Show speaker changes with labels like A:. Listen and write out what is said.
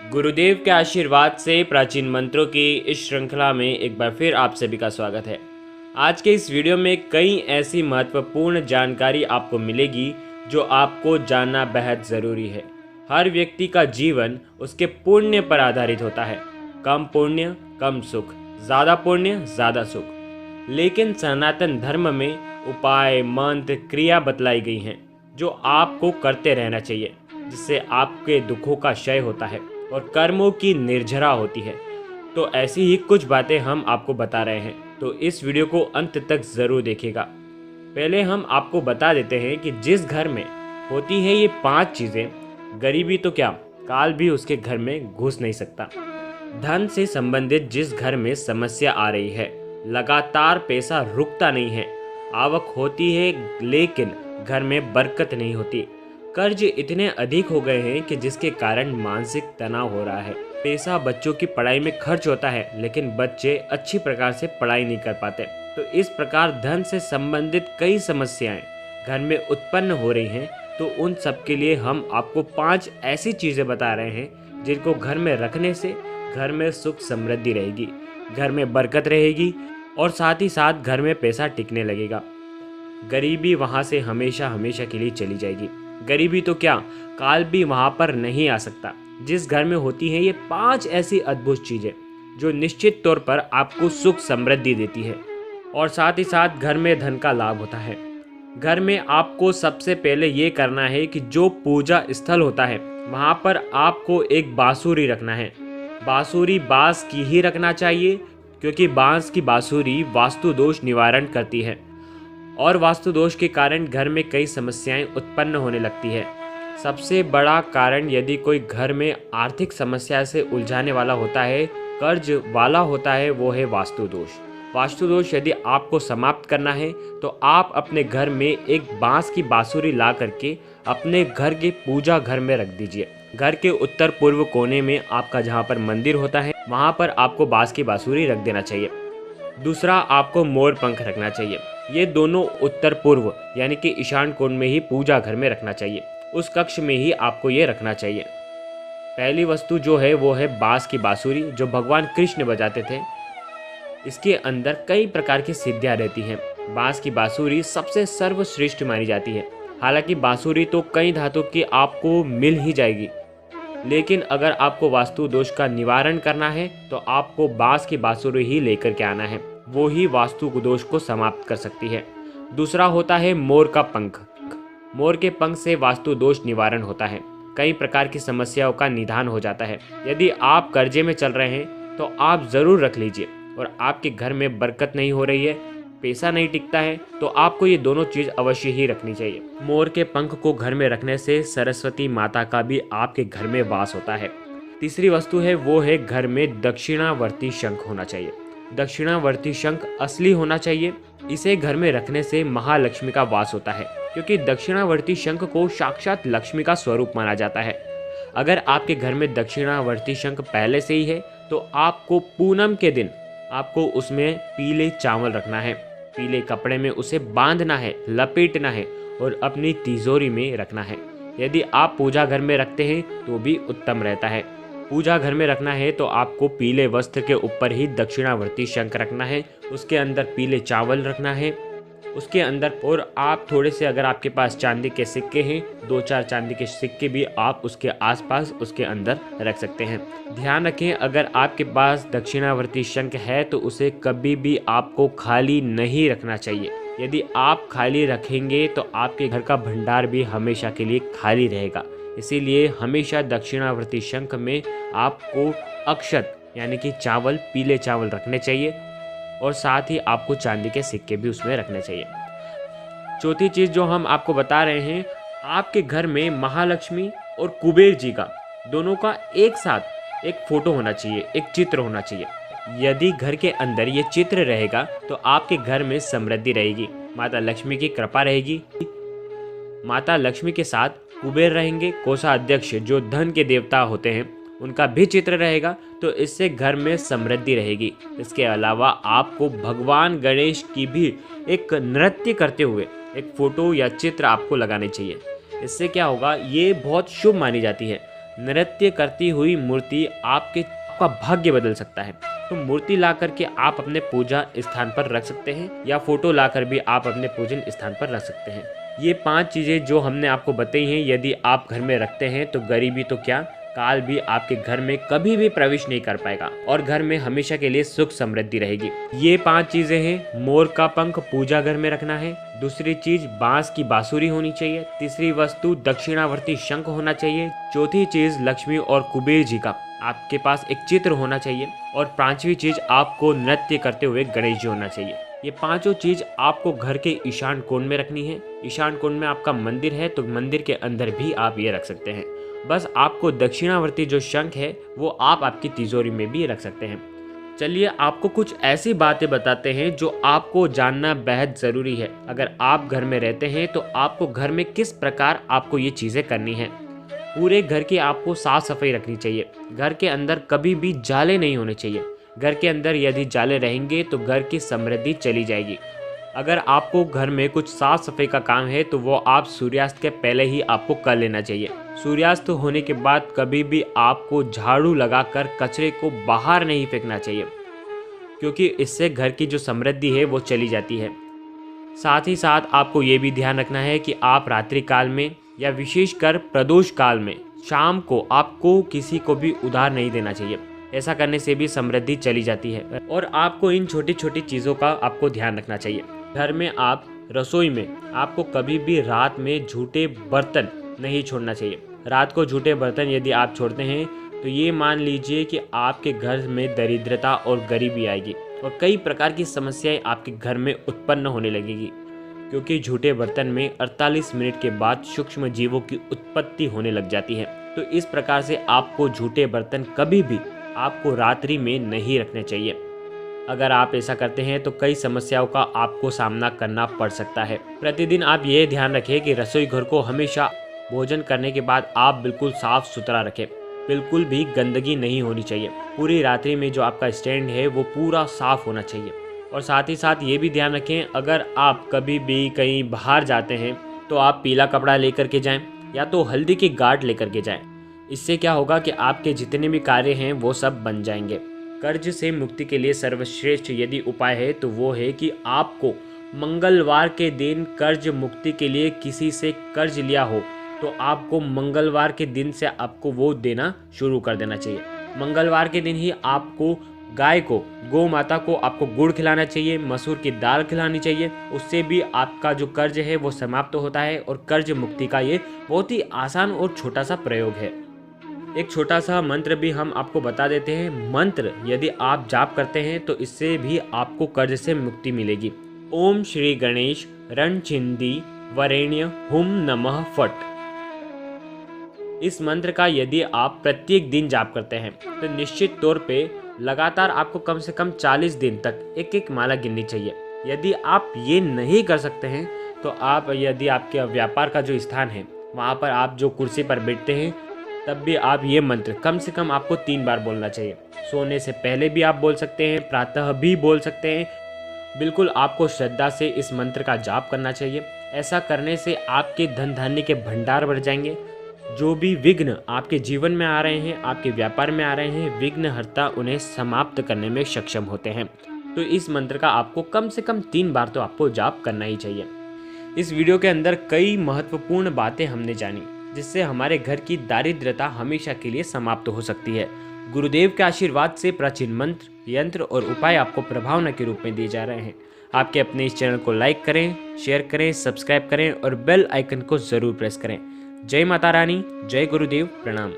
A: गुरुदेव के आशीर्वाद से प्राचीन मंत्रों की इस श्रृंखला में एक बार फिर आप सभी का स्वागत है। आज के इस वीडियो में कई ऐसी महत्वपूर्ण जानकारी आपको मिलेगी जो आपको जानना बेहद ज़रूरी है। हर व्यक्ति का जीवन उसके पुण्य पर आधारित होता है। कम पुण्य कम सुख, ज़्यादा पुण्य ज़्यादा सुख। लेकिन सनातन धर्म में उपाय, मंत्र, क्रिया बतलाई गई हैं जो आपको करते रहना चाहिए, जिससे आपके दुखों का क्षय होता है और कर्मों की निर्जरा होती है। तो ऐसी ही कुछ बातें हम आपको बता रहे हैं, तो इस वीडियो को अंत तक ज़रूर देखिएगा। पहले हम आपको बता देते हैं कि जिस घर में होती है ये 5 चीज़ें, गरीबी तो क्या, काल भी उसके घर में घुस नहीं सकता। धन से संबंधित जिस घर में समस्या आ रही है, लगातार पैसा रुकता नहीं है, आवक होती है लेकिन घर में बरकत नहीं होती, कर्ज इतने अधिक हो गए हैं कि जिसके कारण मानसिक तनाव हो रहा है, पैसा बच्चों की पढ़ाई में खर्च होता है लेकिन बच्चे अच्छी प्रकार से पढ़ाई नहीं कर पाते। तो इस प्रकार धन से संबंधित कई समस्याएं घर में उत्पन्न हो रही हैं। तो उन सब के लिए हम आपको 5 ऐसी चीज़ें बता रहे हैं जिनको घर में रखने से घर में सुख समृद्धि रहेगी, घर में बरकत रहेगी और साथ ही साथ घर में पैसा टिकने लगेगा। गरीबी वहाँ से हमेशा हमेशा के लिए चली जाएगी। गरीबी तो क्या, काल भी वहाँ पर नहीं आ सकता। जिस घर में होती हैं ये 5 ऐसी अद्भुत चीज़ें जो निश्चित तौर पर आपको सुख समृद्धि देती है और साथ ही साथ घर में धन का लाभ होता है। घर में आपको सबसे पहले ये करना है कि जो पूजा स्थल होता है वहाँ पर आपको एक बांसुरी रखना है। बांसुरी बांस की ही रखना चाहिए, क्योंकि बांस की बांसुरी वास्तु दोष निवारण करती है और वास्तु दोष के कारण घर में कई समस्याएं उत्पन्न होने लगती है। सबसे बड़ा कारण यदि कोई घर में आर्थिक समस्या से उलझाने वाला होता है, कर्ज वाला होता है, वो है वास्तु दोष। वास्तु दोष यदि आपको समाप्त करना है तो आप अपने घर में एक बांस की बांसुरी ला करके अपने घर के पूजा घर में रख दीजिए। घर के उत्तर पूर्व कोने में आपका जहाँ पर मंदिर होता है वहाँ पर आपको बांस की बांसुरी रख देना चाहिए। दूसरा, आपको मोर पंख रखना चाहिए। ये दोनों उत्तर पूर्व यानी कि ईशान कोण में ही पूजा घर में रखना चाहिए, उस कक्ष में ही आपको ये रखना चाहिए। पहली वस्तु जो है वो है बांस की बांसुरी, जो भगवान कृष्ण बजाते थे। इसके अंदर कई प्रकार की सिद्धियां रहती हैं। बांस की बांसुरी सबसे सर्वश्रेष्ठ मानी जाती है। हालांकि बांसुरी तो कई धातु की आपको मिल ही जाएगी, लेकिन अगर आपको वास्तु दोष का निवारण करना है तो आपको बांस की बांसुरी ही लेकर के आना है, वो ही वास्तु दोष को समाप्त कर सकती है। दूसरा होता है मोर का पंख। मोर के पंख से वास्तु दोष निवारण होता है, कई प्रकार की समस्याओं का निदान हो जाता है। यदि आप कर्जे में चल रहे हैं तो आप ज़रूर रख लीजिए और आपके घर में बरकत नहीं हो रही है, पैसा नहीं टिकता है, तो आपको ये दोनों चीज़ अवश्य ही रखनी चाहिए। मोर के पंख को घर में रखने से सरस्वती माता का भी आपके घर में वास होता है। तीसरी वस्तु है वो है घर में दक्षिणावर्ती शंख होना चाहिए। दक्षिणावर्ती शंख असली होना चाहिए। इसे घर में रखने से महालक्ष्मी का वास होता है, क्योंकि दक्षिणावर्ती शंख को साक्षात लक्ष्मी का स्वरूप माना जाता है। अगर आपके घर में दक्षिणावर्ती शंख पहले से ही है तो आपको पूनम के दिन आपको उसमें पीले चावल रखना है, पीले कपड़े में उसे बांधना है, लपेटना है और अपनी तिजोरी में रखना है। यदि आप पूजा घर में रखते हैं तो भी उत्तम रहता है। पूजा घर में रखना है तो आपको पीले वस्त्र के ऊपर ही दक्षिणावर्ती शंख रखना है, उसके अंदर पीले चावल रखना है उसके अंदर, और आप थोड़े से, अगर आपके पास चांदी के सिक्के हैं, 2-4 चांदी के सिक्के भी आप उसके आसपास उसके अंदर रख सकते हैं। ध्यान रखें, अगर आपके पास दक्षिणावर्ती शंख है तो उसे कभी भी आपको खाली नहीं रखना चाहिए। यदि आप खाली रखेंगे तो आपके घर का भंडार भी हमेशा के लिए खाली रहेगा। इसीलिए हमेशा दक्षिणावर्ती शंख में आपको अक्षत यानी कि चावल, पीले चावल रखने चाहिए और साथ ही आपको चांदी के सिक्के भी उसमें रखने चाहिए। चौथी चीज़ जो हम आपको बता रहे हैं, आपके घर में महालक्ष्मी और कुबेर जी का दोनों का एक साथ एक फोटो होना चाहिए, एक चित्र होना चाहिए। यदि घर के अंदर ये चित्र रहेगा तो आपके घर में समृद्धि रहेगी, माता लक्ष्मी की कृपा रहेगी। माता लक्ष्मी के साथ कुबेर रहेंगे, कोषाध्यक्ष जो धन के देवता होते हैं, उनका भी चित्र रहेगा, तो इससे घर में समृद्धि रहेगी। इसके अलावा आपको भगवान गणेश की भी एक नृत्य करते हुए एक फोटो या चित्र आपको लगाने चाहिए। इससे क्या होगा, ये बहुत शुभ मानी जाती है। नृत्य करती हुई मूर्ति आपका भाग्य बदल सकता है। तो मूर्ति ला करके आप अपने पूजा स्थान पर रख सकते हैं या फोटो ला कर भी आप अपने पूजन स्थान पर रख सकते हैं। ये 5 चीज़ें जो हमने आपको बताई हैं, यदि आप घर में रखते हैं तो गरीबी तो क्या, काल भी आपके घर में कभी भी प्रवेश नहीं कर पाएगा और घर में हमेशा के लिए सुख समृद्धि रहेगी। ये 5 चीजें हैं। मोर का पंख पूजा घर में रखना है। दूसरी चीज बांस की बांसुरी होनी चाहिए। तीसरी वस्तु दक्षिणावर्ती शंख होना चाहिए। चौथी चीज लक्ष्मी और कुबेर जी का आपके पास एक चित्र होना चाहिए। और 5वीं चीज आपको नृत्य करते हुए गणेश जी होना चाहिए। ये 5 चीज आपको घर के ईशान कोण में रखनी है। ईशान कोण में आपका मंदिर है तो मंदिर के अंदर भी आप ये रख सकते हैं। बस आपको दक्षिणावर्ती जो शंख है वो आप आपकी तिजोरी में भी रख सकते हैं। चलिए आपको कुछ ऐसी बातें बताते हैं जो आपको जानना बेहद ज़रूरी है। अगर आप घर में रहते हैं तो आपको घर में किस प्रकार आपको ये चीज़ें करनी है। पूरे घर की आपको साफ सफाई रखनी चाहिए। घर के अंदर कभी भी जाले नहीं होने चाहिए। घर के अंदर यदि जाले रहेंगे तो घर की समृद्धि चली जाएगी। अगर आपको घर में कुछ साफ सफाई का काम है तो वो आप सूर्यास्त के पहले ही आपको कर लेना चाहिए। सूर्यास्त होने के बाद कभी भी आपको झाड़ू लगाकर कचरे को बाहर नहीं फेंकना चाहिए, क्योंकि इससे घर की जो समृद्धि है वो चली जाती है। साथ ही साथ आपको ये भी ध्यान रखना है कि आप रात्रि काल में या विशेषकर प्रदोष काल में शाम को आपको किसी को भी उधार नहीं देना चाहिए। ऐसा करने से भी समृद्धि चली जाती है। और आपको इन छोटी छोटी चीज़ों का आपको ध्यान रखना चाहिए। घर में आप रसोई में आपको कभी भी रात में झूठे बर्तन नहीं छोड़ना चाहिए। रात को झूठे बर्तन यदि आप छोड़ते हैं तो ये मान लीजिए कि आपके घर में दरिद्रता और गरीबी आएगी और कई प्रकार की समस्याएं आपके घर में उत्पन्न होने लगेगी, क्योंकि झूठे बर्तन में 48 मिनट के बाद सूक्ष्म जीवों की उत्पत्ति होने लग जाती है। तो इस प्रकार से आपको झूठे बर्तन कभी भी आपको रात्रि में नहीं रखने चाहिए। अगर आप ऐसा करते हैं तो कई समस्याओं का आपको सामना करना पड़ सकता है। प्रतिदिन आप ये ध्यान रखें कि रसोई घर को हमेशा भोजन करने के बाद आप बिल्कुल साफ सुथरा रखें। बिल्कुल भी गंदगी नहीं होनी चाहिए। पूरी रात्रि में जो आपका स्टैंड है वो पूरा साफ होना चाहिए। और साथ ही साथ ये भी ध्यान रखें, अगर आप कभी भी कहीं बाहर जाते हैं तो आप पीला कपड़ा लेकर के जाएं या तो हल्दी की गांठ लेकर के जाएं। इससे क्या होगा कि आपके जितने भी कार्य हैं वो सब बन जाएंगे। कर्ज से मुक्ति के लिए सर्वश्रेष्ठ यदि उपाय है तो वो है कि आपको मंगलवार के दिन कर्ज मुक्ति के लिए किसी से कर्ज लिया हो तो आपको मंगलवार के दिन से आपको वो देना शुरू कर देना चाहिए। मंगलवार के दिन ही आपको गाय को, गौ माता को आपको गुड़ खिलाना चाहिए, मसूर की दाल खिलानी चाहिए। उससे भी आपका जो कर्ज है वो समाप्त होता है। और कर्ज मुक्ति का ये बहुत ही आसान और छोटा सा प्रयोग है। एक छोटा सा मंत्र भी हम आपको बता देते हैं। मंत्र यदि आप जाप करते हैं तो इससे भी आपको कर्ज से मुक्ति मिलेगी। ओम श्री गणेश रणछिंदी वरेण्य हुम नमः फट। इस मंत्र का यदि आप प्रत्येक दिन जाप करते हैं तो निश्चित तौर पे लगातार आपको कम से कम 40 दिन तक एक एक माला गिननी चाहिए। यदि आप ये नहीं कर सकते हैं तो आप, यदि आपके व्यापार का जो स्थान है वहाँ पर आप जो कुर्सी पर बैठते हैं तब भी आप ये मंत्र कम से कम आपको 3 बार बोलना चाहिए। सोने से पहले भी आप बोल सकते हैं, प्रातः भी बोल सकते हैं। बिल्कुल आपको श्रद्धा से इस मंत्र का जाप करना चाहिए। ऐसा करने से आपके धन धान्य के भंडार बढ़ जाएंगे। जो भी विघ्न आपके जीवन में आ रहे हैं, आपके व्यापार में आ रहे हैं, विघ्नहर्ता उन्हें समाप्त करने में सक्षम होते हैं। तो इस मंत्र का आपको कम से कम 3 बार तो आपको जाप करना ही चाहिए। इस वीडियो के अंदर कई महत्वपूर्ण बातें हमने जानी जिससे हमारे घर की दारिद्रता हमेशा के लिए समाप्त हो सकती है। गुरुदेव के आशीर्वाद से प्राचीन मंत्र, यंत्र और उपाय आपको प्रभावना के रूप में दिए जा रहे हैं। आपके अपने इस चैनल को लाइक करें, शेयर करें, सब्सक्राइब करें और बेल आइकन को जरूर प्रेस करें। जय माता रानी, जय गुरुदेव, प्रणाम।